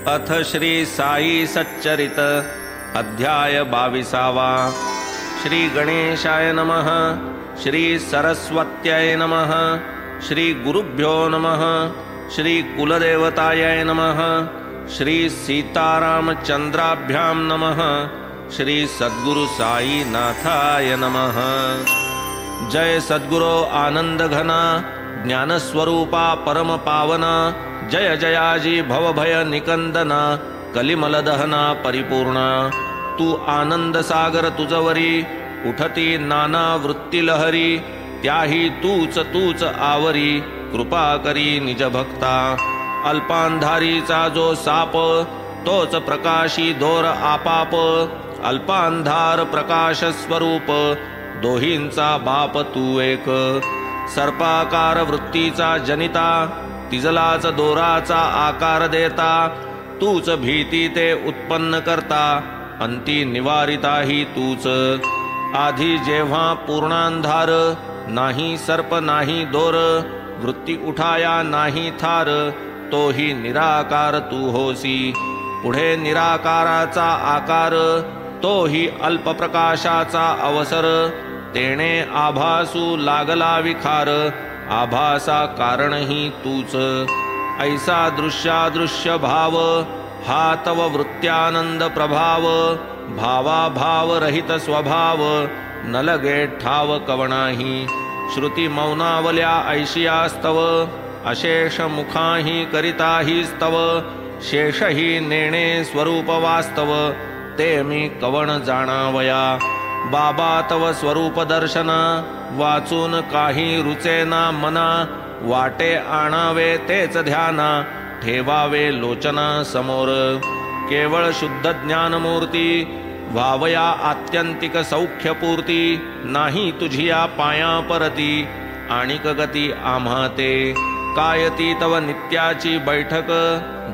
अथ श्री साई सच्चरित अध्याय 22। श्री गणेशाय नमः। श्री सरस्वत्यै नमः। श्री गुरुभ्यो नमः। श्री कुलदेवतायै नमः। श्री सीतारामचंद्राभ्यां नमः। श्री सद्गुरु साईनाथाय नमः। जय सद्गुरो आनंद घना ज्ञानस्वरूपा परम पावना। जय जयाजी भवभय निकंदना कलिमल दहना परिपूर्णा। तू आनंद सागर तुझवरी उठती नाना वृत्ती लहरी। त्याही तूच तूच आवरी कृपा करी निज भक्ता। अल्पांधारीचा जो साप तोच प्रकाशी दोर आपाप। अल्पांधार प्रकाश स्वरूप दोहींचा बाप तू एक। सर्पाकार वृत्तीचा जनिता तिजलाच दोराचा आकार देता। तूच भीती ते उत्पन्न करता अंती निवारिताही तूच। आधी जेव्हा पूर्णांधार नाही सर्प नाही दोर। वृत्ती उठाया नाही थार तोही निराकार तू होसी। पुढे निराकाराचा आकार तोही अल्प प्रकाशाचा अवसर। तेणे आभासू लागला विखार आभासा कारणही तूच। ऐसा दृश्यादृश्य भाव हा तव वृत्त्यानंद प्रभाव। भावा भाव रहित स्वभाव न लगे ठाव कवणाही। श्रुती मौनावल्या ऐशियास्तव अशेष मुखाही करिताही स्तव। शेषही नेणे स्वरूप वास्तव ते मी कवण जाणावया। बाबा तव स्वरूप दर्शन वाचून काही रुचेना मना। वाटे आणावे तेच ध्याना ठेवावे लोचना समोर। केवळ शुद्ध ज्ञानमूर्ती व्हावया आत्यंतिक सौख्यपूर्ती। नाही तुझिया पाया परती आणिक गती आम्हा ते। कायती तव नित्याची बैठक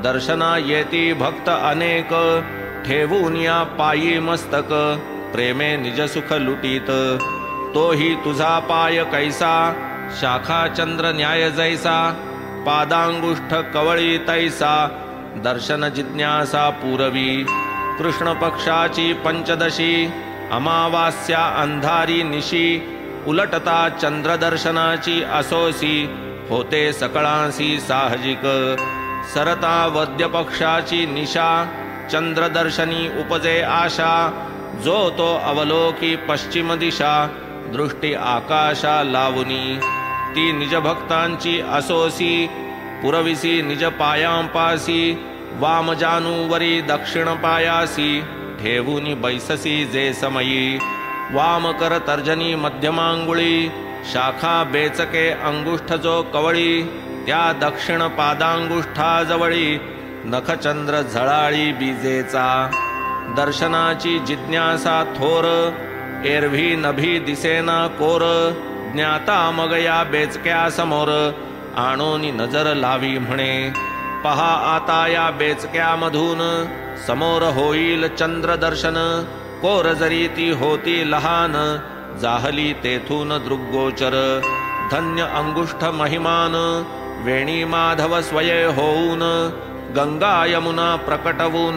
दर्शना येती भक्त अनेक। ठेवून या पायी मस्तक प्रेमे निज सुख लुटीत। तोही तुझा पाय कैसा शाखा चंद्र न्याय जैसा। पादांगुष्ठ कवळी तैसा दर्शन जिज्ञासा पूरवी। कृष्ण पक्षाची पंचदशी अमावास्या अंधारी निशी। उलटता चंद्र दर्शनाची असोसी होते सकळांसी साहजिक। सरता वद्य पक्षाची निशा चंद्रदर्शनी उपजे आशा। जो तो अवलोकी पश्चिम दिशा दृष्टी आकाशा लावुनी। ती निज भक्तांची असोसी पुरविसी निज पायांपासी। वाम जानूवरी दक्षिण पायासी ठेवूनी बैससी जे समयी। वाम कर तर्जनी मध्यमांगुळी शाखा बेचके अंगुष्ठ जो कवळी। त्या दक्षिण पादांगुष्ठाजवळी नखचंद्र झळाळी बीजेचा। दर्शनाची जिज्ञासा थोर एरवी नभी दिसेना कोर। ज्ञाता मग या बेचक्या समोर आणोनी नजर लावी म्हणे। पहा आता या बेचक्यामधून समोर होईल चंद्र दर्शन। कोर जरी ती होती लहान जाहली तेथून दृग्गोचर। धन्य अंगुष्ठ महिमान वेणी माधव स्वये होऊन। गंगा यमुना प्रकटवून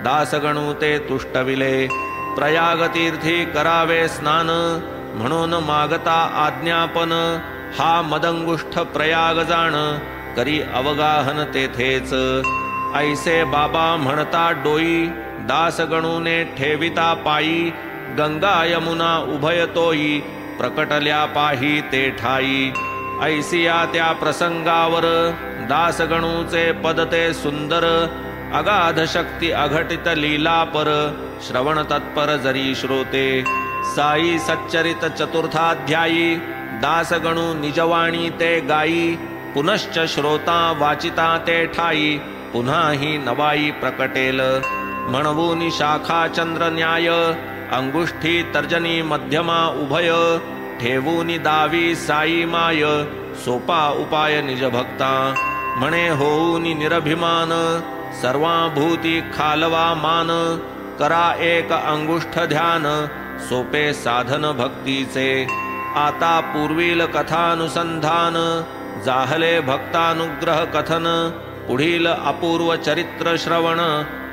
दासगणू ते तुष्टविले। प्रयाग तीर्थी करावे स्नान म्हणून मागता आज्ञापन। हा मदंगुष्ठ प्रयाग जाण करी अवगाहन तेथेच। ऐसे बाबा म्हणता डोई दासगणूने ठेविता पायी। गंगा यमुना उभयतोई प्रकटल्या पाही ते ठाई। ऐसिया त्या प्रसंगावर दासगणूचे पद ते सुंदर। अगाध शक्ती अघटित लीला पर श्रवण तत्पर जरी श्रोते। साई सच्चरित चतुर्थाध्यायी दासगणू निजवाणी ते गाई। पुनश्च श्रोता वाचिता ते ठाई पुन्हाही नवाई प्रकटेल। म्हणवूनी शाखा चंद्र न्याय अंगुष्ठी तर्जनी मध्यमा उभय। ठेवूनी दावी साई माय सोपा उपाय निज भक्ता। म्हणे होऊनी निरभिमान सर्वाभूती खालवा मान। करा एक अंगुष्ठ ध्यान सोपे साधन भक्तीचे। आता पूर्वील कथानुसंधान जाहले भक्तानुग्रह कथन। पुढील अपूर्व चरित्र श्रवण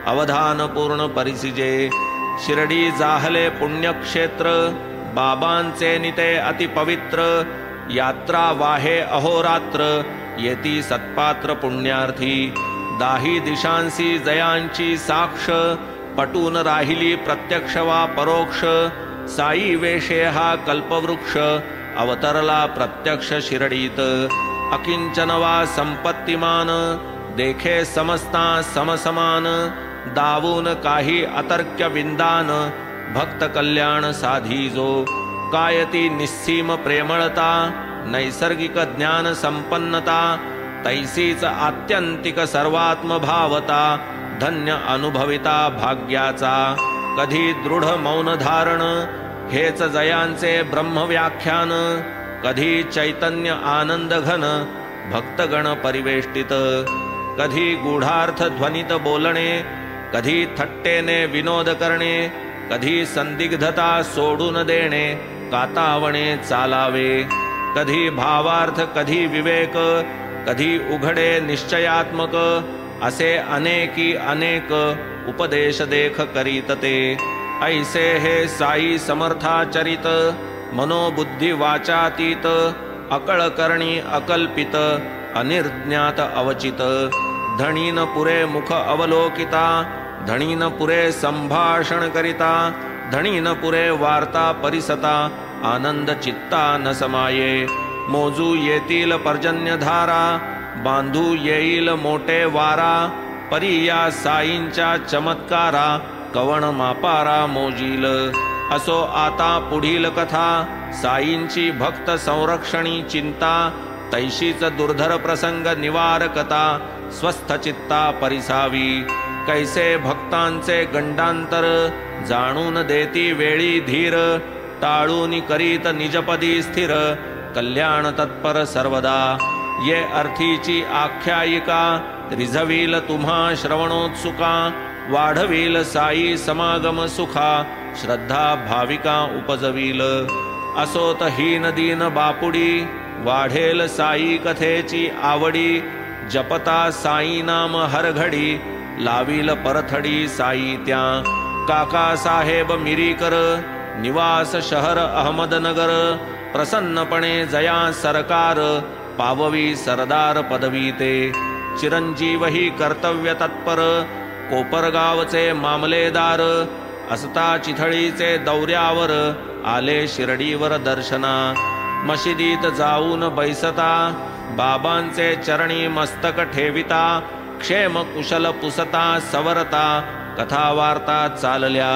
अवधान पूर्ण परिसिजे. शिर्डी जाहले पुण्यक्षेत्र बाबांचे निते अतिपवित्र. यात्रा वाहे अहोरात्र येती सत्पात्र पुण्यार्थी. दाही दिशांसी जयांची साक्ष पटून राहिली प्रत्यक्ष वा परोक्ष. साई वेशे हा कल्पवृक्ष अवतरला प्रत्यक्ष शिर्डीत. अकिंचन वा संपत्तिमान देखे समस्ता समसमान. दावून काही अतर्क्य विंदान भक्त कल्याण साधीजो. कायती निस्सीम प्रेमळता नैसर्गिक ज्ञान संपन्नता. तैसीच आत्यंतिक सर्वात्म भावता धन्य अनुभविता भाग्याचा. कधी दृढ मौन धारण हेच जयांचे ब्रह्मव्याख्यान. कधी चैतन्य आनंद घन भक्तगण परिवेष्टित. कधी गूढार्थ ध्वनित बोलणे कधी थट्टेने विनोद करणे. कधी संदिग्धता सोडून देणे कातावणे चालावे. कधी भावार्थ कधी विवेक कधी उघडे निश्चयात्मक. असे अनेकी अनेक उपदेश देख करीत ते. ऐसे हे साई समर्थाचरित मनोबुद्धी वाचातीत. अकळ करणी अकल्पित अनिर्ज्ञात अवचित. धणीन पुरे मुख अवलोकिता धणीन पुरे संभाषण करिता. धणीन पुरे वार्ता परिसता आनंद चित्ता न समाये. मोजू येतील पर्जन्यधारा बांधू येईल मोठे वारा. परी या साईंच्या चमत्कारा कवण मापारा मोजील. असो आता पुढील कथा साईंची भक्त संरक्षणी चिंता. तैशीच दुर्धर प्रसंग निवारकता स्वस्थ चित्ता परिसावी. कैसे भक्तांचे गंडांतर जाणून देती वेळी धीर. टाळून करीत निजपदी स्थिर कल्याण तत्पर सर्वदा. ये अर्थीची आख्यायिका रिझवील तुम्हा श्रवणोत्सुका. वाढवील साई समागम सुखा श्रद्धा भाविका उपजवील. असोत हीन दीन बापुडी वाढेल साई कथेची आवडी. जपता साई नाम हर घडी लावील परथडी साई त्या. काका साहेब मिरीकर निवास शहर अहमदनगर. प्रसन्नपणे जया सरकार पाववी सरदार पदवी ते. चिरंजीव ही कर्तव्य तत्पर कोपरगावचे मामलेदार. असता चिथळीचे दौऱ्यावर आले शिर्डीवर दर्शना. मशिदीत जाऊन बैसता बाबांचे चरणी मस्तक ठेविता. क्षेम कुशल पुसता सवरता कथा वार्ता चालल्या.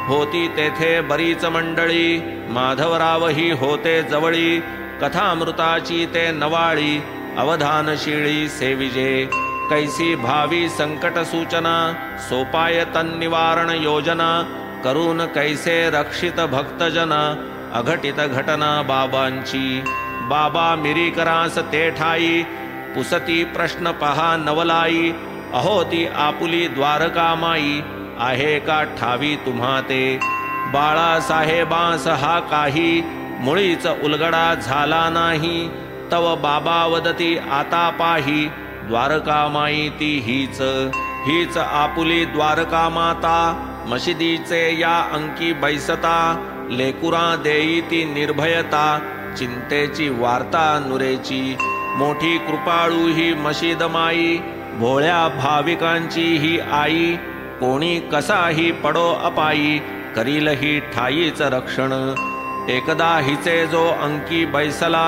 होती तेथे बरीच मंडळी माधवरावही होते जवळी. कथामृताची ते नवाळी अवधानशिळी सेविजे. कैसी भावी संकट सूचना सोपाय तन्निवारण योजना. करून कैसे रक्षित भक्तजना अघटित घटना बाबांची. बाबा मिरीकरास ते ठाई पुसती प्रश्न पहा नवलाई. अहो ती आपुली द्वारकामाई आहे का ठावी तुम्हा ते. बाळासाहेबांस हा काही मुळीच उलगडा झाला नाही. तव बाबा वदती आता पाही द्वारकामाई ती हीच. हीच आपुली द्वारकामाता मशिदीचे या अंकी बैसता. लेकुरा देई ती निर्भयता चिंतेची वार्ता नुरेची. मोठी कृपाळू ही मशीद माई भोळ्या भाविकांची ही आई. कोणी कसाही पडो अपाई करील ही ठाईच रक्षण. एकदा हिचे जो अंकी बैसला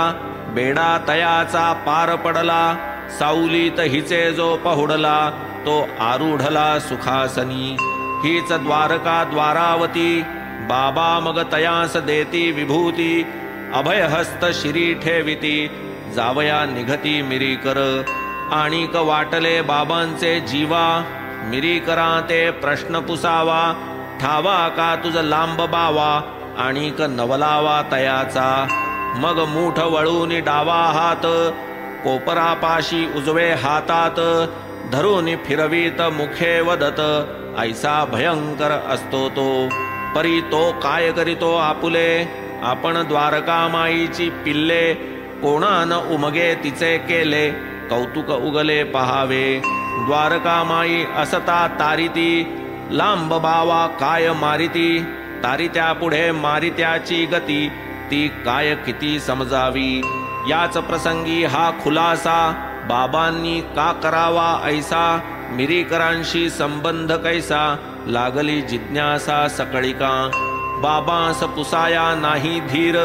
बेडा तयाचा पार पडला. सावलीत हिचे जो पहुडला तो आरूढला सुखासनी. हीच द्वारका द्वारावती बाबा मग तयास देती विभूती. अभयहस्त शिरी ठेविती जावया निघती मिरीकर. आणिक वाटले बाबांचे जीवा मिरीकरा ते प्रश्न पुसावा. ठावा का तुझ लांब बावा आणिक नवलावा तयाचा. मग मूठ वळून डावा हात कोपरापाशी उजवे हातात. धरून फिरवीत मुखे वदत ऐसा भयंकर असतो तो. परी तो काय करीतो आपुले आपण द्वारकामाईची पिल्ले. कोणान उमगे तिचे केले कौतुक उगले पहावे. द्वारकामाई असता तारिती, लांब बावा काय मारिती. तारित्या पुढे मारित्याची गती, ती काय किती समजावी. याच प्रसंगी हा खुलासा, बाबांनी का करावा ऐसा. मिरीकरांशी संबंध कैसा, लागली जिज्ञासा सकळिका. बाबांस पुसाया नाही धीर,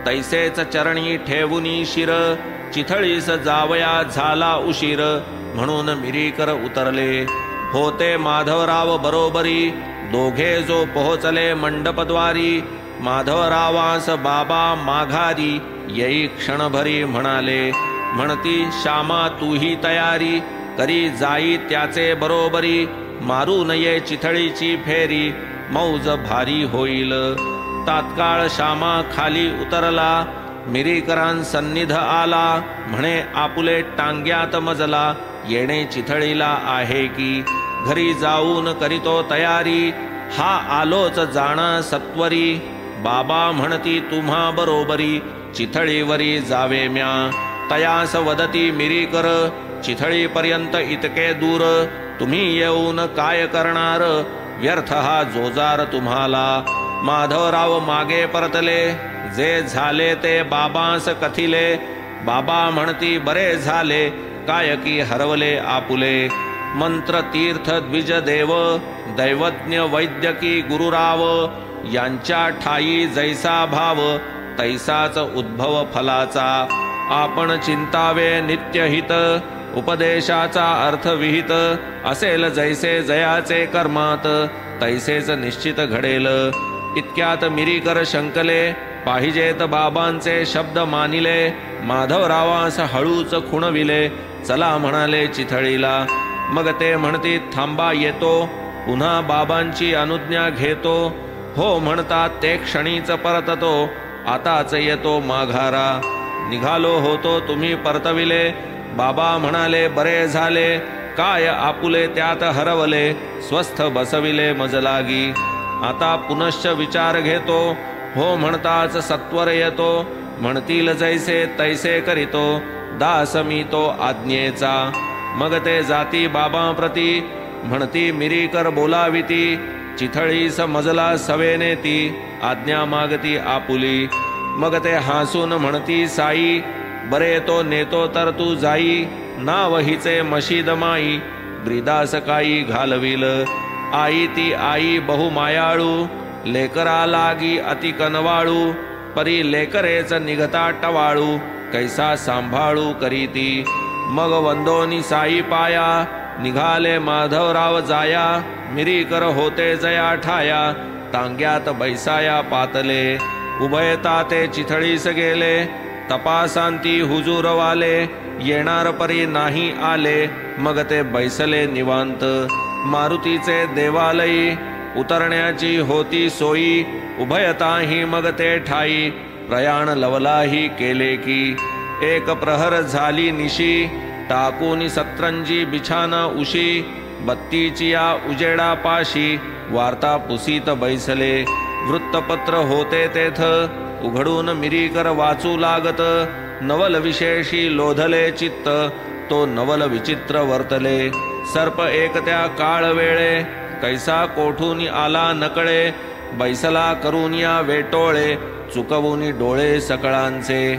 तैसेच चरणी ठेवुनी शिर. चिथळीस जावया झाला उशीर, म्हणून मिरीकर उतरले. होते माधवराव बरोबरी, दोघे जो पोहोचले मंडपद्वारी. माधवरावास बाबा माघारी, येई क्षणभरी म्हणाले. म्हणती श्यामा तूही तयारी, करी जाई त्याचे बरोबरी. मारू नये चिथळीची फेरी, मौज भारी होईल. तात्काळ श्यामा खाली उतरला, मिरीकरांसन्निध आला. म्हणे आपुले टांग्यात मजला, येणे चिथळीला आहे की. घरी जाऊन करीतो तयारी, हा आलोच जाणा सत्वरी. बाबा म्हणती तुम्हा बरोबरी, चिथळीवरी जावे म्या. तयास वदती मिरीकर, चिथळीपर्यंत इतके दूर. तुम्ही येऊन काय करणार, व्यर्थ हा जोजार तुम्हाला. माधवराव मागे परतले, जे झाले ते बाबांस कथिले. बाबा म्हणती बरे झाले, काय की हरवले आपुले. मंत्र तीर्थ द्विज देव, दैवज्ञ वैद्यकी गुरुराव. यांच्या ठाई जैसा भाव, तैसाच उद्भव फलाचा. आपण चिंतावे नित्यहित, उपदेशाचा अर्थ विहित. असेल जैसे जयाचे कर्मात, तैसेच निश्चित घडेल. इतक्यात मिरीकर शंकले, पाहिजेत बाबांचे शब्द मानिले. माधवरावास हळूच खुणविले, चला म्हणाले चिथळीला. मग ते म्हणती थांबा येतो, पुन्हा बाबांची अनुज्ञा घेतो. हो म्हणतात ते क्षणीच परततो, आताच येतो माघारा. निघालो होतो तुम्ही परतविले. बाबा म्हणाले बरे झाले, काय आपुले त्यात हरवले. स्वस्थ बसविले मजलागी, आता पुनश्च विचार घेतो. हो म्हणताच सत्वर येतो, म्हणतील जैसे तैसे करीतो. दास मी तो आज्ञेचा. मग ते जाती बाबा प्रती, म्हणती मिरीकर बोलाविती. चिथळीस मजला सवेने ती, आज्ञा मागती आपुली. मग ते हासून म्हणती साई, बरे तो नेतो तर तू जाई. नाव हिचे मशीद माई, ब्रिदास काही घालविल. आई ती आई बहु मायाळू, लेकरा लागी अति कनवाळू. परी लेकरेच निघता टवाळू, कैसा सांभाळू करीती. मग वंदोनी साई पाया, निघाले माधवराव जाया. मिरीकर होते जया ठाया, टांग्यात बैसाया पातले. उभयता ते चिथळीस गेले, तपासांती हुजूरवाले. येणार परी नाही आले, मग ते बैसले निवांत. मारुतीचे देवालयी, उतरण्याची होती सोयी. उभयताही मग ते ठाई, प्रयाण लवलाही केले की. एक प्रहर झाली निशी, टाकून सतरंजी बिछाना उशी. बत्तीची या उजेडा पाशी, वार्ता पुसीत बैसले. वृत्तपत्र होते तेथ, उघडून मिरीकर वाचू लागत. नवल विशेषी लोधले चित्त, तो नवल विचित्र वर्तले. सर्प एक त्या काळ वेळे, कैसा कोठून आला नकळे. बैसला करून या वेटोळे, चुकवून डोळे सकळांचे.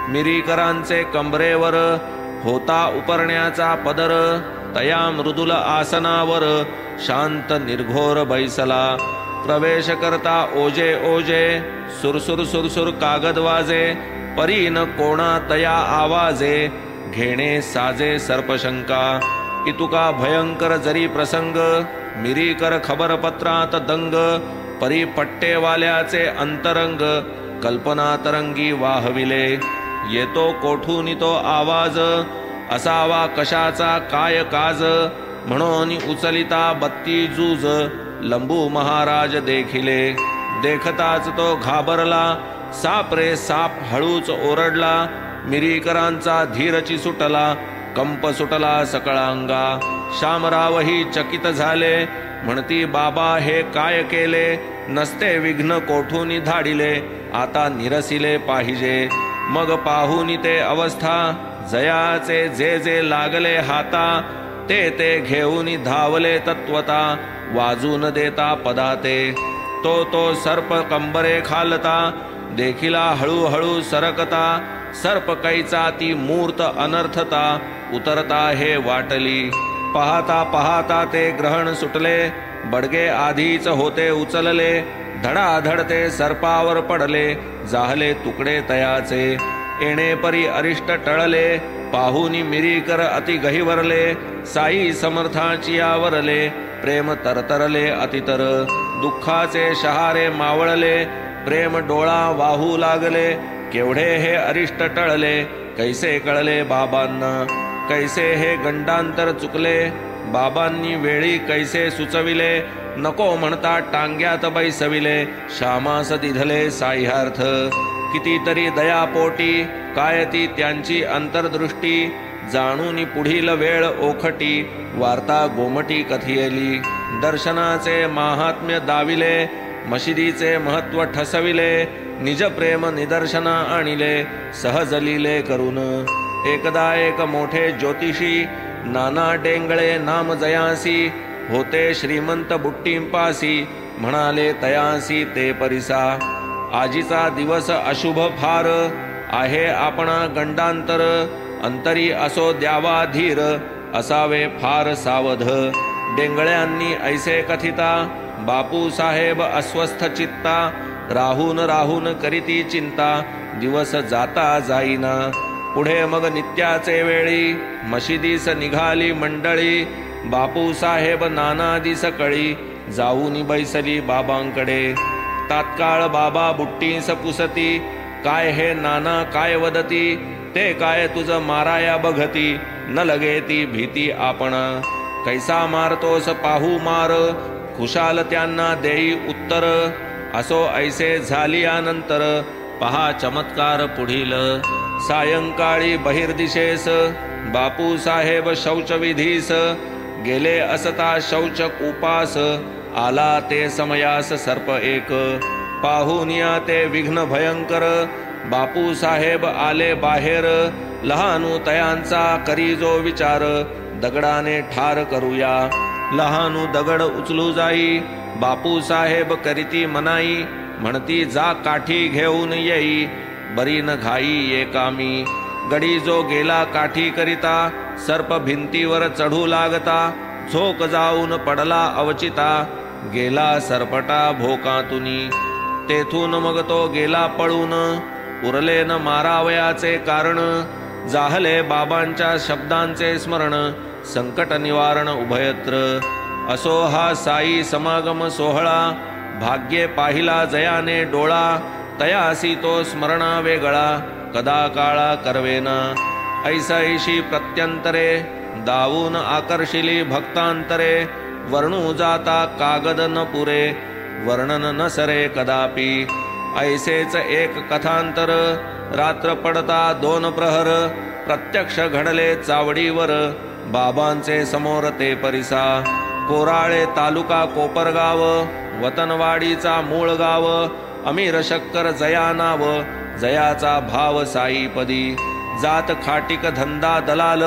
मिरीकरांचे कंबरेवर, होता उपरण्याचा पदर. तया मृदुल आसनावर, शांत निर्घोर बैसला. प्रवेश करता ओजे ओजे, सुरसुर सुरसुर कागद वाजे. परी न कोणा तया आवाजे, घेणे साजे सर्पशंका. इतुका भयंकर जरी प्रसंग, मिरीकर खबरपत्रात दंग. परी पट्टेवाल्याचे अंतरंग, कल्पना तरंगी वाहविले. येतो कोठून तो आवाज, असावा कशाचा काय काज. म्हणून उचलिता बत्ती जूज, लंबू महाराज देखिले. देखताच तो घाबरला, साप रे साप हळूच ओरडला. मिरीकरांचा धीरची सुटला, कंप सुटला सकळांगा. शामरावही चकित झाले, म्हणती बाबा हे काय केले. नसते विघ्न कोठून धाडिले, आता निरसिले पाहिजे. मग पाहून ते अवस्था, जयाचे जे जे लागले हाता ते ते घेऊन धावले तत्वता वाजून देता पदाते तो सर्प कंबरे खालता देखिला हळूहळू सरकता सर्प कैचा ती मूर्त अनर्थता उतरता हे वाटली पाहता पाहता ते ग्रहण सुटले बडगे आधीच होते उचलले धडाधड ते सर्पावर पडले जाहले तुकडे तयाचे येणे परी अरिष्ट टळले पाहुनी मिरीकर अति गहिवरले साई समर्थाची आवरले प्रेम तरतरले अतितर दुःखाचे शहारे मावळले प्रेम डोळा वाहू लागले केवढे हे अरिष्ट टळले कैसे कळले बाबांना कैसे हे गंडांतर चुकले बाबांनी वेळी कैसे सुचविले नको म्हणता टांग्यात बैसविले श्यामास दिधले साह्यार्थ कितीतरी दयापोटी काय ती त्यांची अंतर्दृष्टी जाणून पुढील वेळ ओखटी वार्ता गोमटी कथियली दर्शनाचे महात्म्य दाविले मशिदीचे महत्व ठसविले निज प्रेम निदर्शना आणिले सहज लिले करून एकदा एक मोठे ज्योतिषी नाना डेंगळे नाम जयासी होते श्रीमंत बुट्टींपासी म्हणाले तयासी ते परिसा आजीचा दिवस अशुभ फार आहे आपणा गंडांतर अंतरी असो द्यावा धीर असावे फार सावध डेंगळ्यांनी ऐसे कथिता बापू साहेब अस्वस्थ चित्ता राहून राहून करीती चिंता दिवस जाता जाईना पुढे मग नित्याचे वेळी मशिदीस निघाली मंडळी बापू साहेब नाना दिस कळी जाऊन बैसली बाबांकडे तात्काळ बाबा बुट्टीस पुसती काय हे नाना काय वदती ते काय तुझ माराया बघती न लगे ती भीती आपणा कैसा मारतोस पाहू मार खुशाल त्यांना देई उत्तर असो ऐसे झालियानंतर पहा चमत्कार पुढील सायंकाळी बहिर्दिशेस बापू साहेब शौचविधीस गेले असता शौच उपास आला ते समयास सर्प एक पाहुनिया ते विघ्न भयंकर बापू साहेब आले बाहेर लहानू तयांचा करी जो विचार दगडाने ठार करूया लहानू दगड उचलू जाई बापू साहेब करीती मनाई म्हणती जा काठी घेऊन येई बरी न घाई ये कामी गडी जो गेला काठी करिता सर्प भिंतीवर चढू लागता झोक जाऊन पडला अवचिता गेला सरपटा भोकातुनी तेथून मग तो गेला पळून उरले न मारावयाचे कारण जाहले बाबांच्या शब्दांचे स्मरण संकट निवारण उभयत्र असो हा साई समागम सोहळा भाग्ये पाहिला जयाने डोळा तयासी तो स्मरणा वेगळा कदा काळा करवेना ऐसाईशी प्रत्यंतरे दावून आकर्षिली भक्तांतरे वर्णू जाता कागद न पुरे वर्णन न सरे कदापि ऐसेच एक कथांतर रात्र पडता 2 प्रहर प्रत्यक्ष घडले चावडीवर बाबांचे समोर ते परिसा कोराळे तालुका कोपरगाव वतनवाडीचा मूळ गाव अमीर शक्कर जया नाव जयाचा भाव साईपदी जात खाटिक धंदा दलाल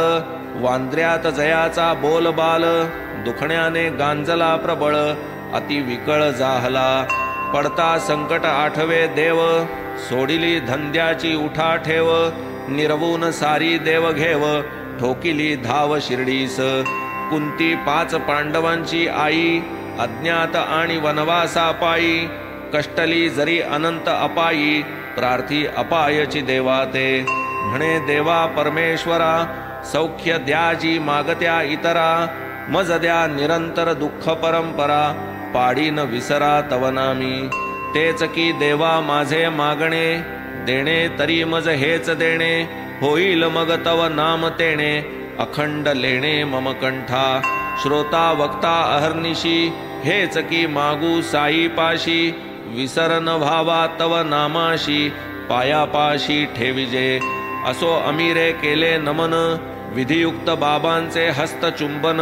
वांद्र्यात जयाचा बोलबाल दुखण्याने गांजला प्रबळ अति विकळ जाहला पडता संकट आठवे देव सोडिली धंद्याची उठा ठेव निरवून सारी देव घेव ठोकिली धाव शिर्डीस कुंती 5 पांडवांची आई अज्ञात आणि वनवासा पायी कष्टली जरी अनंत अपायी प्रार्थी अपायची देवा ते म्हणे देवा परमेश्वरा सौख्य द्याजी मागत्या इतरा मज द्या निरंतर दुःख परंपरा पाडी न विसरा तवनामी तेच की देवा माझे मागणे देणे तरी मज हेच देणे होईल मग तव नाम तेणे अखंड लेणे मम कंठा श्रोता वक्ता अहर्निशी हेच की मागू साई पाशी विसरन व्हावा तव नामाशी पायापाशी ठेविजे असो अमीरे केले नमन विधियुक्त बाबांचे हस्त चुंबन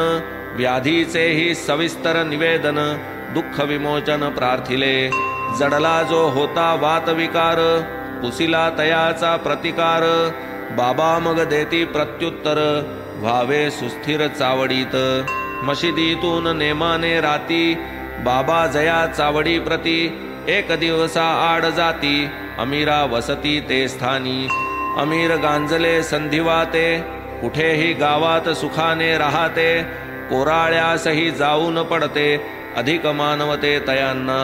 व्याधीचेही सविस्तर निवेदन दुःख विमोचन प्रार्थिले जडला जो होता वात विकार पुसिला तयाचा प्रतिकार बाबा मग देती प्रत्युत्तर, व्हावे सुस्थिर चावडीत. मशिदीतून नेमाने राती, बाबा जया चावडी प्रती. एक दिवसा आड जाती, अमीरा वसती ते स्थानी. अमीर गांजले संधिवाते, कुठेही गावात सुखाने राहते. कोराळ्यासही जाऊन पडते, अधिक मानवते तयांना.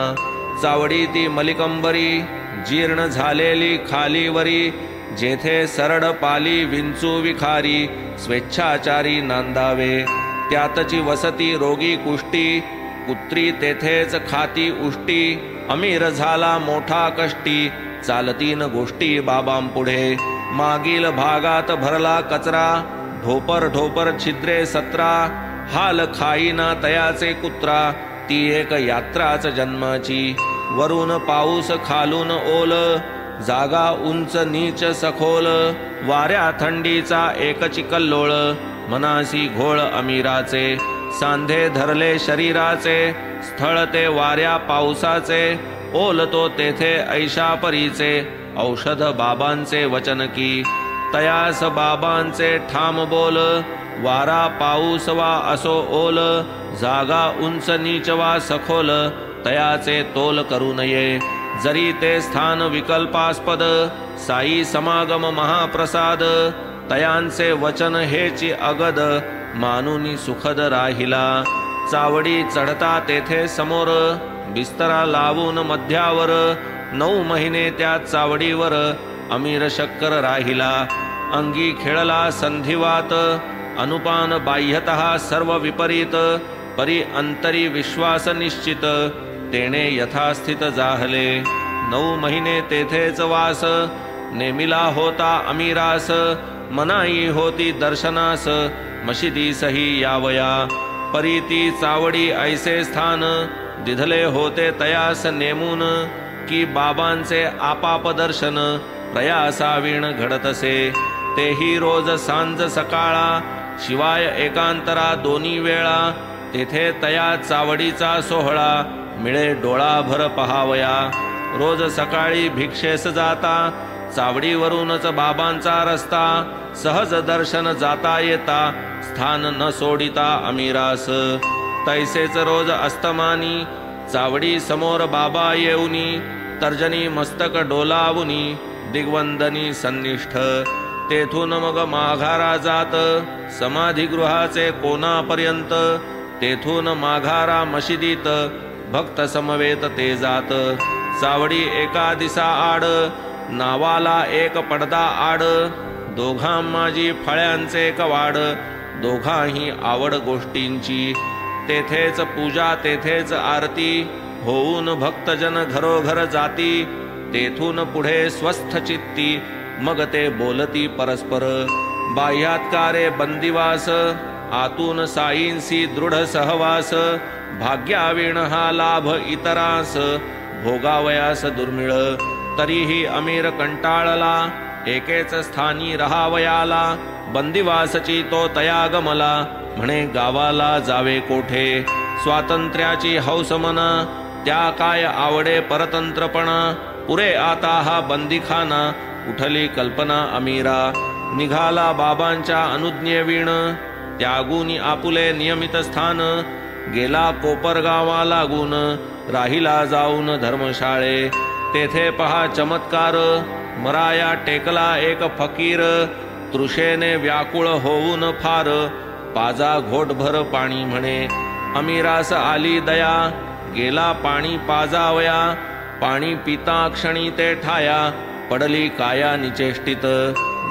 चावडी ती मलिकंबरी, जीर्ण झालेली खालीवरी. जेथे सरड पाली विंचू विखारी, स्वेच्छाचारी नांदावे. त्यातची वसती रोगी कुष्टी, कुत्री तेथेच खाती उष्टी. अमीर झाला मोठा कष्टी, चालतीन गोष्टी बाबांपुढे. मागील भागात भरला कचरा, ढोपर ढोपर छिद्रे 17. हाल खाईना तयाचे कुत्रा, ती एक यात्राच जन्माची. वरून पाऊस खालून ओल, जागा उंच नीच सखोल. वाऱ्या थंडीचा एक चिकल्लोळ, मनासी घोळ अमीराचे. सांधे धरले शरीराचे, स्थळ ते वाऱ्या पावसाचे. ओलतो तेथे ऐशा परीचे, औषध बाबांचे वचन की. तयास बाबांचे ठाम बोल, वारा पाऊस वा असो ओल. जागा उंच नीच वा सखोल, तयाचे तोल करू नये. जरी ते स्थान विकल्पास्पद, साई समागम महाप्रसाद. तयांचे वचन हेची अगद, मानुनी सुखद राहिला. चावडी चढता तेथे समोर, बिस्तरा लावून मध्यावर. 9 महिने त्या चावडीवर, अमीर शक्कर राहिला. अंगी खेळला संधिवात, अनुपान बाह्यतः सर्व विपरीत. परी अंतरी विश्वास निश्चित, तेने यथास्थित जाहले. 9 महिने तेथेच वास, नेमिला होता अमीरास. मनाई होती दर्शनास, मशिदीसही यावया. परी ती चावडी ऐसे स्थान, दिधले होते तयास नेमून. की बाबांचे आपाप दर्शन, प्रयासावीण घडतसे. तेही रोज सांज सकाळा, शिवाय एकांतरा दोन्ही वेळा. तेथे तया चावडीचा सोहळा, मिळे डोळाभर पहावया. रोज सकाळी भिक्षेस जाता, चावडीवरूनच बाबांचा रस्ता. सहज दर्शन जाता येता, स्थान न सोडिता अमीरास. तैसेच रोज अस्तमानी, चावडी समोर बाबा येऊनी. तर्जनी मस्तक डोलावुनी, दिग्वंदनी सन्निष्ठ. तेथून मग माघारा जात, समाधिगृहाचे कोणापर्यंत. तेथून माघारा मशिदीत, भक्त समवेत ते जात. चावडी एका दिसा आड, नावाला एक पडदा आड. दोघां माझी फळ्यांचे कवाड, दोघांही आवड गोष्टींची. तेथेच पूजा तेथेच आरती, होऊन भक्तजन घरोघर जाती. तेथून पुढे स्वस्थ चित्ती, मग ते बोलती परस्पर. बाह्यात्कारे बंदिवास, आतून साईंसी दृढ सहवास. भाग्यावीण हा लाभ इतरास, भोगावयास दुर्मिळ. तरीही अमीर कंटाळला, एकेच स्थानी राहावयाला. बंदिवासची तो तयागमला, म्हणे गावाला जावे कोठे. स्वातंत्र्याची हौस मना, त्या काय आवडे परतंत्रपणा. पुरे आता हा बंदीखाना, उठली कल्पना अमीरा. निघाला बाबांच्या अनुज्ञेवीण, त्यागून आपुले नियमित स्थान. गेला कोपरगावा लागून, राहिला जाऊन धर्मशाळे. तेथे पहा चमत्कार, मराया टेकला एक फकीर. तृषेने व्याकुळ होऊन फार, पाजा घोटभर पाणी म्हणे. अमीरास आली दया, गेला पाणी पाजावया. पाणी पिता क्षणी ते ठाया, पडली काया निचेष्टित.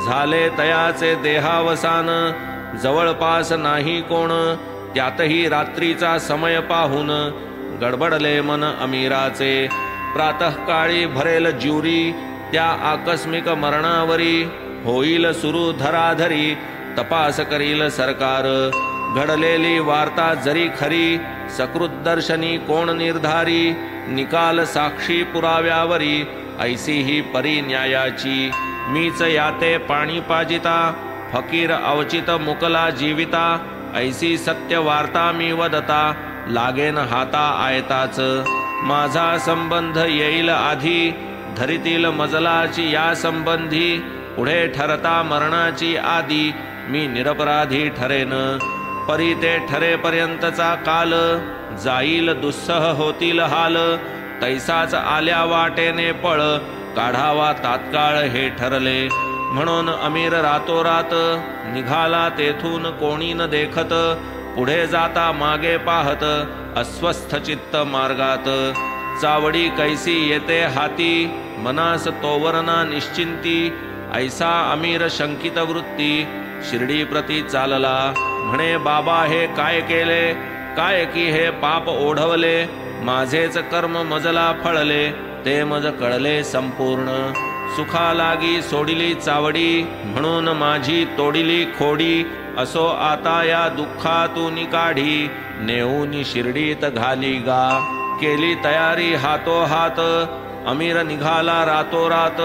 झाले तयाचे देहावसान, जवळपास नाही कोण. त्यातही रात्रीचा समय पाहून, गडबडले मन अमीराचे. प्रातःकाळी भरेल ज्युरी, त्या आकस्मिक मरणावरी. होईल सुरू धराधरी, तपास करील सरकार. घडलेली वार्ता जरी खरी, सकृतदर्शनी कोण निर्धारी. निकाल साक्षी पुराव्यावरी, ऐसी ही परी न्यायाची. मीच याते पाणी पाजिता, फकीर अवचित मुकला जीविता. ऐसी सत्य वार्ता मी वदता, लागेन हाता आयताच. माझा संबंध येईल आधी, धरितील मजलाची या संबंधी. पुढे ठरता मरणाची आदी मी निरपराधी ठरेन. परी ते ठरेपर्यंतचा काल जाईल दुस्सह होतील हाल. तैसाच आल्या वाटेने पळ काढावा तात्काळ हे ठरले. म्हणून अमीर रातोरात निघाला तेथून कोणी न देखत. पुढे जाता मागे पाहत अस्वस्थ चित्त मार्गात. चावडी कैसी येते हाती मनास तोवरना निश्चिंती. ऐसा अमीर शंकित वृत्ती शिर्डी प्रती चालला. म्हणे बाबा हे काय केले काय की हे पाप ओढवले. माझेच कर्म मजला फळले ते मज कळले संपूर्ण. सुखा लागी सोडिली चावडी म्हणून माझी तोडिली खोडी. असो आता या दुःखातून काढी नेऊन शिर्डीत घाली गा. केली तयारी हातोहात अमीर निघाला रातोरात.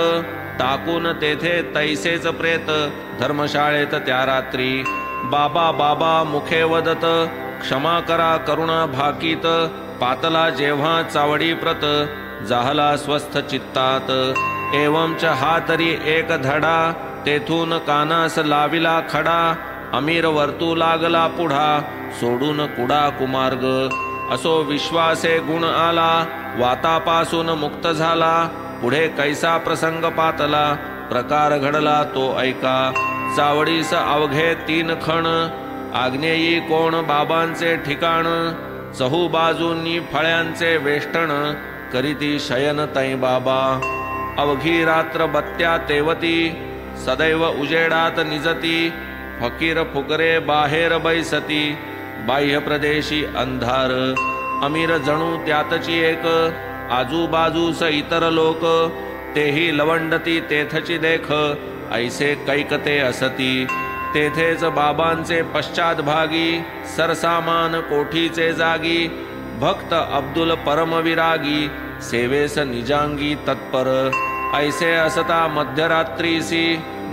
टाकून तेथे तैसेच प्रेत धर्मशाळेत त्या रात्री. बाबा बाबा मुखे वदत क्षमा करा करुणा भाकीत. पातला जेव्हा चावडी प्रत जाहला स्वस्थ चित्तात. एवंच हा तरी एक धडा तेथून कानास लाविला खडा. अमीर वर्तू लागला पुढा सोडून कुडा कुमार्ग. असो विश्वासे गुण आला वातापासून मुक्त झाला. पुढे कैसा प्रसंग पातला प्रकार घडला तो ऐका. चावडीस अवघे 3 खण आग्नेयी कोण बाबांचे ठिकाण. चहू बाजूंनी फळ्यांचे वेष्टण करीती शयन तै बाबा. अवघी रात्र बत्त्या तेवती सदैव उजेडात निजती. फकीर फुकरे बाहेर बैसती बाह्य प्रदेशी अंधार. अमीर जणू त्यातची एक आजूबाजूस इतर लोक. तेही लवंडती तेथची देख ऐसे कैकते असती. तेथेच बाबांचे पश्चात भागी सरसामान कोठीचे जागी. भक्त अब्दुल परमविरागी सेवेस निजांगी तत्पर. ऐसे असता मध्यरात्रीसी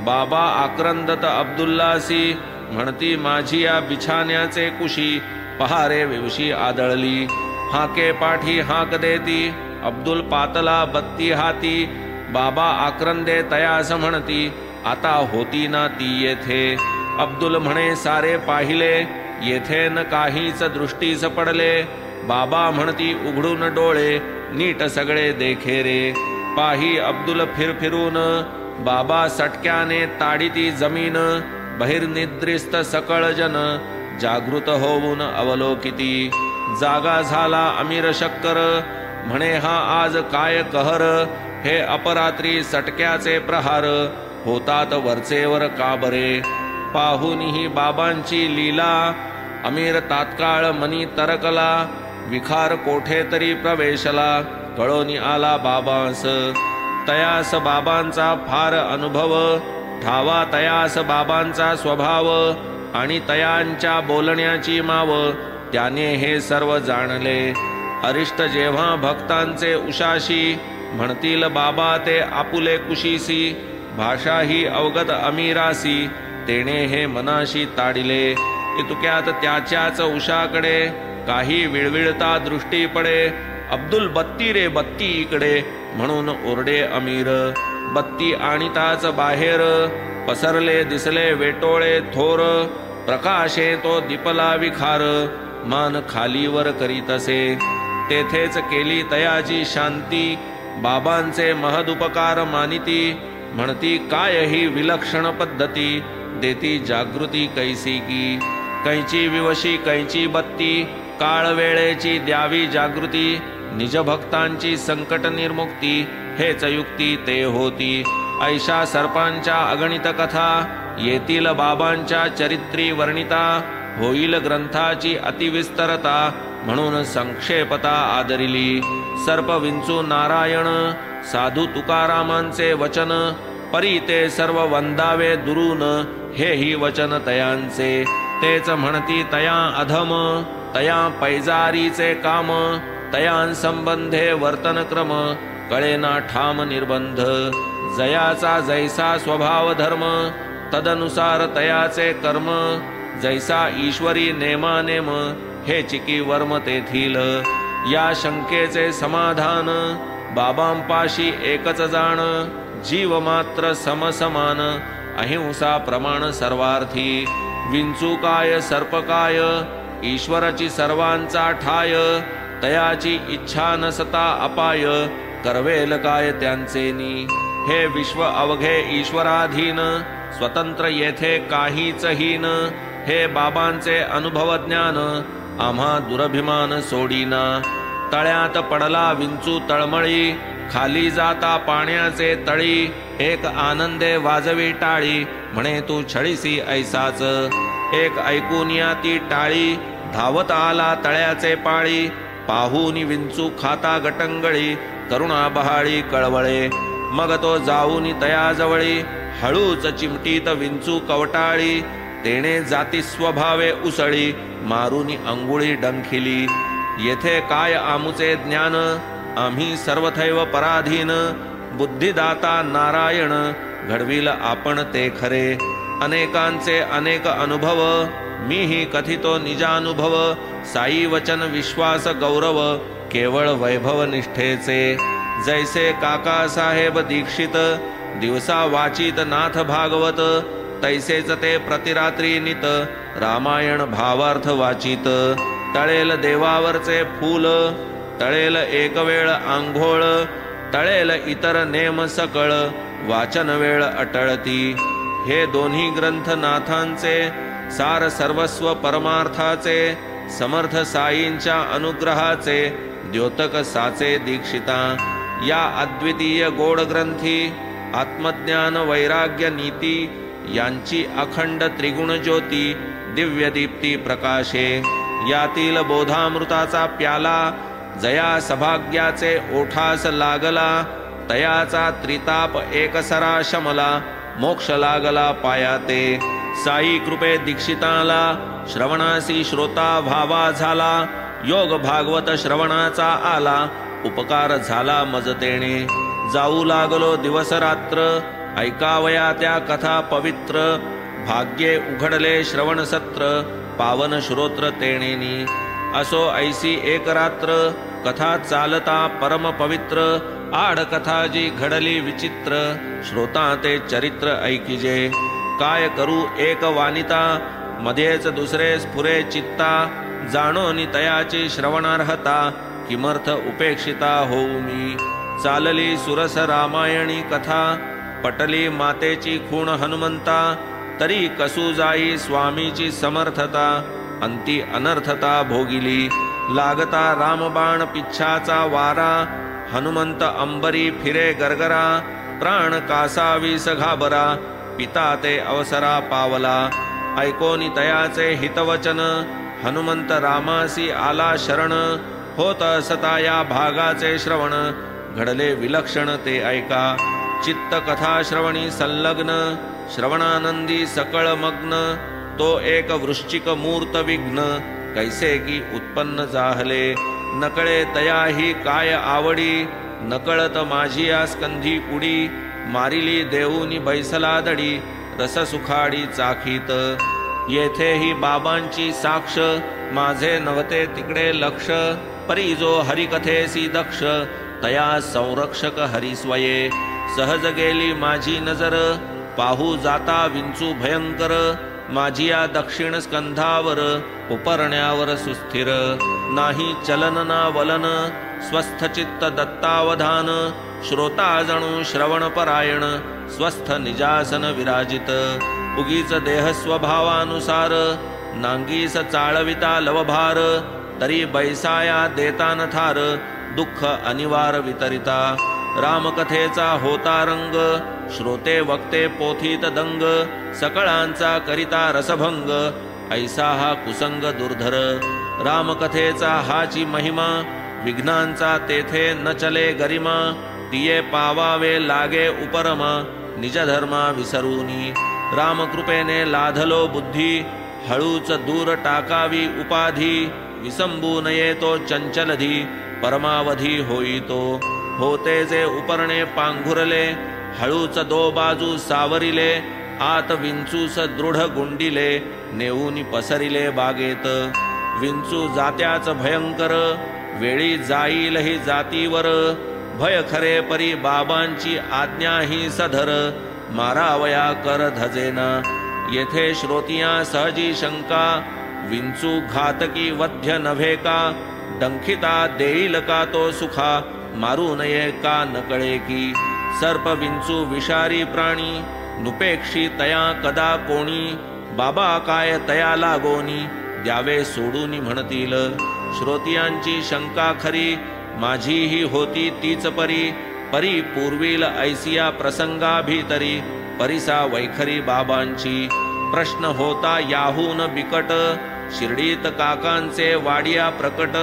बाबा आक्रंदत अब्दुल्लासी. म्हणती माझी या बिछाण्याचे कुशी पहारे विवशी आदळली. हाके पाठी हाक देती अब्दुल पातला बत्ती हाती. बाबा आक्रंदे तयास म्हणती आता होती ना ती येथे. अब्दुल म्हणे सारे पाहिले येथे न काहीच दृष्टीस पडले. बाबा म्हणती उघडून डोळे नीट सगळे देखे रे. पाही अब्दुल फिरफिरून बाबा सटक्याने ताडिती जमीन. बहिर्निद्रिस्त सकळ जन जागृत होऊन अवलोकिती. जागा झाला अमीर शक्कर म्हणे हा आज काय कहर. हे अपरात्री सटक्याचे प्रहार होतात वरचेवर का बरे. पाहुनीही बाबांची लीला अमीर तात्काळ मनी तरकला. विखार कोठे तरी प्रवेशला कळोनी आला बाबांस. तयास बाबांचा फार अनुभव ठावा तयास बाबांचा स्वभाव. आणि तयांच्या बोलण्याची माव त्याने हे सर्व जाणले. अरिष्ट जेव्हा भक्तांचे उशाशी म्हणतील बाबा ते आपुले कुशीसी. भाषा ही अवगत अमीरासी तेने हे मनाशी ताडिले. इतक्यात त्याच्याच उशाकडे काही विळविळता दृष्टी पडे. अब्दुल बत्ती रे बत्ती इकडे म्हणून ओरडे अमीर. बत्ती आणिताच बाहेर पसरले दिसले वेटोळे थोर. प्रकाशे तो दिपला विखार मान खालीवर करीतसे. तेथेच केली तयाची शांती बाबांचे महदुपकार मानिती. म्हणती काय ही विलक्षण पद्धती देती जागृती कैसी की. कैची विवशी कैची बत्ती काळ वेळेची द्यावी जागृती. निज भक्तांची संकट निर्मुक्ती हेच युक्ती ते होती. ऐशा सर्पांच्या अगणित कथा येतील बाबांच्या चरित्री वर्णिता. होईल ग्रंथाची अतिविस्तरता म्हणून संक्षेपता आदरिली. सर्प विंचू नारायण साधू तुकारामांचे वचन. परी ते सर्व वंदावे दुरून हेही वचन तयांचे. तेच म्हणती तया अधम तया पैजारीचे काम. तयांसंबंधे वर्तनक्रम कळेना ठाम निर्बंध. जयाचा जैसा स्वभाव धर्म तदनुसार तयाचे कर्म. जैसा ईश्वरी नेमानेम हे चिकी वर्म तेथील. या शंकेचे समाधान बाबांपाशी एकच जाण. जीव मात्र समसमान अहिंसा प्रमाण सर्वार्थी विंचू काय सर्प काय ईश्वराची सर्वांचा ठाय तयाची इच्छा नसता अपाय करवेल काय त्यांचेनी हे विश्व अवघे ईश्वराधीन स्वतंत्र येथे काहीच हीन हे बाबांचे अनुभव ज्ञान आम्हा दुरभिमान सोडीना तळ्यात पडला विंचू तळमळी खाली जाता पाण्याचे तळी एक आनंदे वाजवी टाळी म्हणे तू छळीसी ऐसाच एक ऐकून या ती टाळी धावत आला तळ्याचे पाळी पाहून विंचू खाता गटंगळी करुणा बहाळी कळवळे मग तो जाऊन तयाजवळी हळूच चिमटीत विंचू कवटाळी तेने जाती स्वभावे उसळी मारुनी अंगुळी डंखिली येथे काय आमुचे ज्ञान आम्ही सर्वथैव पराधीन बुद्धिदाता नारायण घडविल आपण ते खरे अनेकांचे अनेक अनुभव मीही कथितो निजानुभव साई वचन विश्वास गौरव केवळ वैभव निष्ठेचे जैसे काका साहेब दीक्षित दिवसा वाचित नाथ भागवत तैसेच ते प्रतिरात्री नित रामायण भावार्थ वाचित तळेल देवावरचे फूल तळेल एक वेळ आंघोळ तळेल इतर नेम सकळ वाचन वेळ अटळती हे दोन्ही ग्रंथ नाथांचे सार सर्वस्व परमार्थाचे समर्थ साईंच्या अनुग्रहाचे द्योतक साचे दीक्षिता या अद्वितीय गोड ग्रंथी आत्मज्ञान वैराग्य नीती यांची अखंड त्रिगुण ज्योती दिव्य दीप्ती प्रकाशे यातील बोधामृताचा प्याला जया सभाग्याचे ओठास लागला तयाचा त्रिताप एकसरा शमला मोक्ष लागला पायाते साई कृपे दीक्षिताला श्रवणासी श्रोता भावा झाला योग भागवत श्रवणाचा आला उपकार झाला मजतेने जाऊ लागलो दिवस रात्र ऐकावया त्या कथा पवित्र भाग्ये उघडले श्रवण सत्र पावन श्रोत्र तेणेनी असो ऐसी एक रात्र कथा चालता परम पवित्र आड कथा जी घडली विचित्र श्रोता ते चरित्र ऐकिजे काय करू एक वानिता मध्येच दुसरे स्फुरे चित्ता जाणोनी तयाची श्रवणार्हता किमर्थ उपेक्षिता होऊ मी चालली सुरस रामायणी कथा पटली मातेची खूण हनुमंता तरी कसू जाई स्वामीची समर्थता अंती अनर्थता भोगिली लागता रामबाण पिच्छाचा वारा हनुमंत अंबरी फिरे गरगरा प्राण कासावीस घाबरा पिता ते अवसरा पावला ऐकोनी तयाचे हितवचन हनुमंत रामासी आला शरण होत असता या भागाचे श्रवण घडले विलक्षण ते ऐका चित्त कथा श्रवणी संलग्न श्रवणानंदी सकळ मग्न तो एक वृश्चिक मूर्त विघ्न कैसे की उत्पन्न जाहले नकळे तयाही काय आवडी नकळत माझी या स्कंधी पुडी मारिली देऊनी बैसला दडी रस सुखाडी चाखीत येथेही बाबांची साक्ष माझे नव्हते तिकडे लक्ष परी जो हरिकथेसी दक्ष तया संरक्षक हरिस्वये सहज गेली माझी नजर पाहू जाता विंचू भयंकर माझी या दक्षिण स्कंधावर उपरण्यावर सुस्थिर नाही चलन ना वलन स्वस्थ चित्त दत्तावधान श्रोता जणू श्रवण परायण स्वस्थ निजासन विराजित उगीच देह स्वभावानुसार नांगीस चाळविता लवभार तरी बैसाया देता न थार दुःख अनिवार वितरिता रामकथेचा होता रंग श्रोते वक्ते पोथीत दंग सकळांचा करिता रसभंग ऐसा हा कुसंग दुर्धर रामकथेचा हाची महिमा विघ्नांचा तेथे न चले गरिमा तिये पावावे लागे उपरमा निज धर्मा विसरूनी रामकृपेने लाधलो बुद्धी हळूच दूर टाकावी उपाधी विसंबू नये तो चंचलधी परमावधी होईतो होते जे उपरणे पांघुरले हळूच दो बाजू सावरिले आत विंचूस दृढ गुंडिले नेऊनी पसरिले बागेत विंचू जात्याच भयंकर वेळी जाईल ही जातीवर भय खरे परी बाबांची आज्ञा ही सधर, मारावया कर धजेन. येथे श्रोतिया सहजी शंका, विंचू घातकी वध्य नव्हे का. डंखिता देईल का तो सुखा, मारू नये का न कळे की. सर्प विंचू विषारी प्राणी, नुपेक्षी तया कदा कोणी. बाबा काय तया लागोनी, द्यावे सोडून म्हणतील. श्रोतियांची शंका खरी, माझीही होती तीच परी. परी पूर्वील ऐसिया प्रसंगा भीतरी, परिसा वैखरी बाबांची. प्रश्न होता याहून बिकट, शिर्डीत काकांचे वाडिया प्रकट.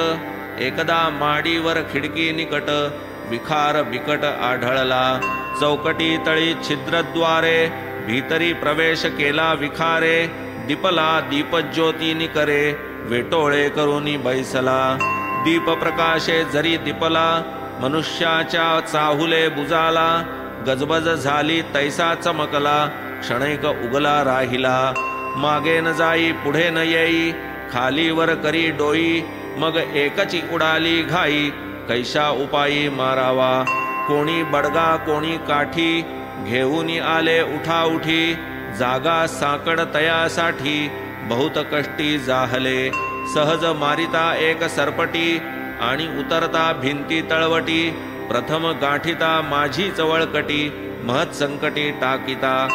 एकदा माडीवर खिडकी निकट, विखार बिकट आढळला. चौकटी तळी छिद्रद्वारे, भीतरी प्रवेश केला विखारे. दीपला दीपज्योती निकरे, वेटोळे करूनी बैसला. दीप प्रकाशे जरी दीपला, मनुष्याच्या चाहुले बुजाला. गजबज झाली तैसा चमकला, क्षणैक उगला राहिला. मागे न जाई पुढे न येई, खालीवर करी डोई. मग एकची उडाली घाई, कैशा उपायी मारावा. कोणी बडगा कोणी काठी, घेऊन आले उठाउठी. जागा साकड तयासाठी, बहुत कष्टी जाहले. सहज मारिता एक सरपटी, आणि उतरता भिंती तळवटी. प्रथम गाठिता माझी चवळकटी, महत् संकटी टाकिता.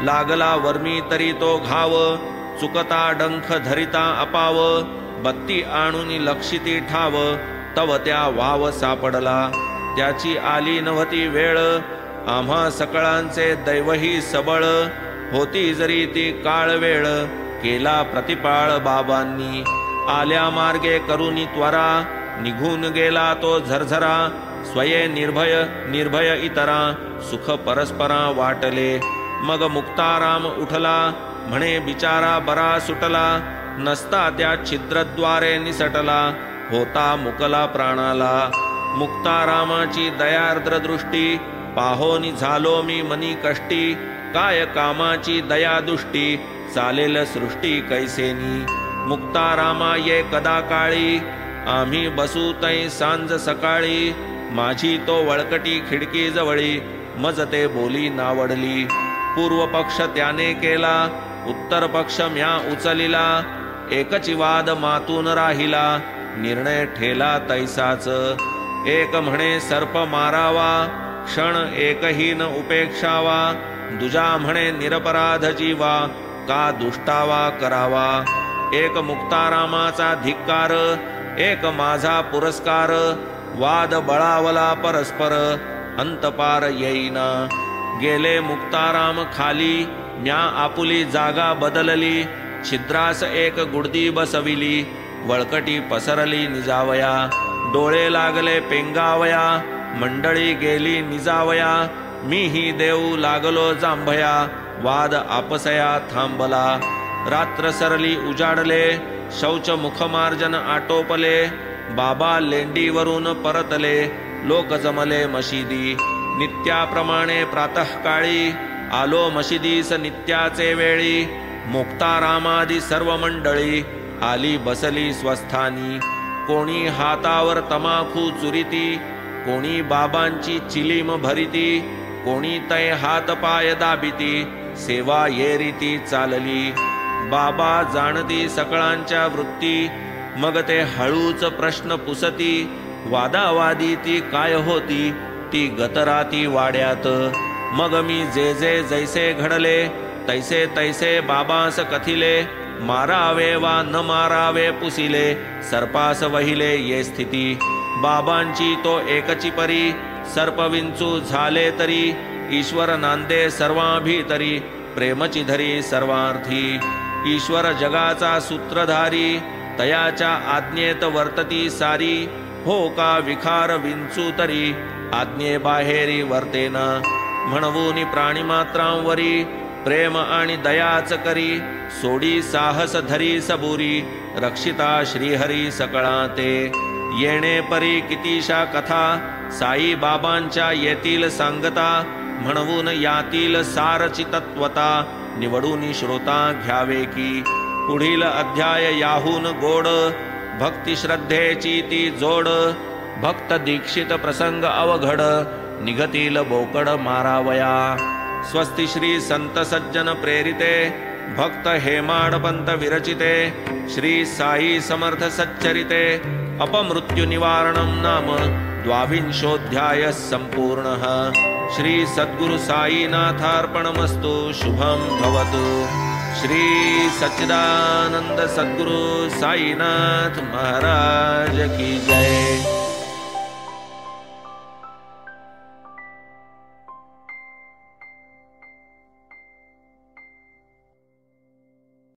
लागला वर्मी तरी तो घाव, चुकता डंख धरिता अपाव. बत्ती आणून लक्षिती ठाव, तव त्या वाव सापडला. त्याची आली नव्हती वेळ, आम्हा सकळांचे दैवही सबळ. होती जरी ती काळ वेळ, केला प्रतिपाळ बाबांनी. आल्या मार्गे करुनी त्वरा, निघून गेला तो झरझरा. स्वये निर्भय निर्भय इतरा, सुख परस्परा वाटले. मग मुक्ताराम उठला, म्हणे बिचारा बरा सुटला. नसता त्या छिद्रद्वारे निसटला, होता मुकला प्राणाला. मुक्तारामाची दयार्द्र दृष्टी, पाहोनी झालो मी मनी कष्टी. काय कामाची दया दुष्टी, चालेल सृष्टी कैसेनी. मुक्तारामा ये कदा काळी, आम्ही बसू तै सांज सकाळी. माझी तो वळकटी खिडकी जवळी, मज ते बोली नावडली. पूर्व पक्ष त्याने केला, उत्तर पक्ष म्या उचलिला. एकची वाद मातून राहिला, निर्णय ठेला तैसाच. एक म्हणे सर्प मारावा, क्षण एकही न उपेक्षावा. दुजा म्हणे निरपराध जीवा, का दुष्टावा करावा. एक मुक्तारामाचा धिक्कार, एक माझा पुरस्कार. वाद बळावला परस्पर, अंतपार येईना. गेले मुक्ताराम खाली, म्या आपुली जागा बदलली. छिद्रास एक गुडदी बसविली, वळकटी पसरली निजावया. डोळे लागले पेंगावया, मंडळी गेली निजावया. मीही देऊ लागलो जांभया, वाद आपसया थांबला. रात्र सरली उजाडले, शौच मुखमार्जन आटोपले. बाबा लेंडीवरून परतले, लोक जमले मशिदी. नित्याप्रमाणे प्रातःकाळी, आलो मशिदीस नित्याचे वेळी. मुक्तारामादी सर्व मंडळी, आली बसली स्वस्थानी. कोणी हातावर तमाखू चुरिती, कोणी बाबांची चिलीम भरिती. कोणी तै हात पाय दाबिती, सेवा ये रीती चालली. बाबा जाणती सकळांच्या वृत्ती, मग ते हळूच प्रश्न पुसती. वादावादी ती काय होती, ती गतराती वाड्यात. मग मी जे जे जैसे घडले, तैसे तैसे बाबास कथिले. मारावे वा न मारावे पुसिले, सर्पास वहिले ये स्थिती. बाबांची तो एकची परी, सर्पविंचू झाले तरी. ईश्वर नांदे सर्वांभीतरी, प्रेमची धरी सर्वार्थी. ईश्वर जगाचा सूत्रधारी, तयाच्या आज्ञेत वर्तती सारी. हो का विखार विंचू तरी, आज्ञे बाहेरी वर्तेना. म्हणवून प्राणीमात्रांवरी, प्रेम आणि दयाच करी. सोडी साहस धरी सबुरी, रक्षिता श्रीहरी सकळा ते. येणे परी कितीशा कथा, साई बाबांच्या येतील सांगता. म्हणवून यातील सारची तत्वता, निवडून श्रोता घ्यावे की. पुढील अध्याय याहून गोड, भक्ती श्रद्धेची ती जोड. भक्त दीक्षित प्रसंग अवघड निघतील बोकड मारावया। स्वस्ति श्री संत सज्जन प्रेरिते भक्त हेमाडपंत विरचिते श्री साई समर्थ सच्चरिते अपमृत्यु निवारणं नाम द्वाविंशोऽध्यायः संपूर्णः। श्री सद्गुरु साईनाथार्पणमस्तु। शुभं भवतु। श्री सच्चिदानंद सद्गुरु साईनाथ महाराज की जय।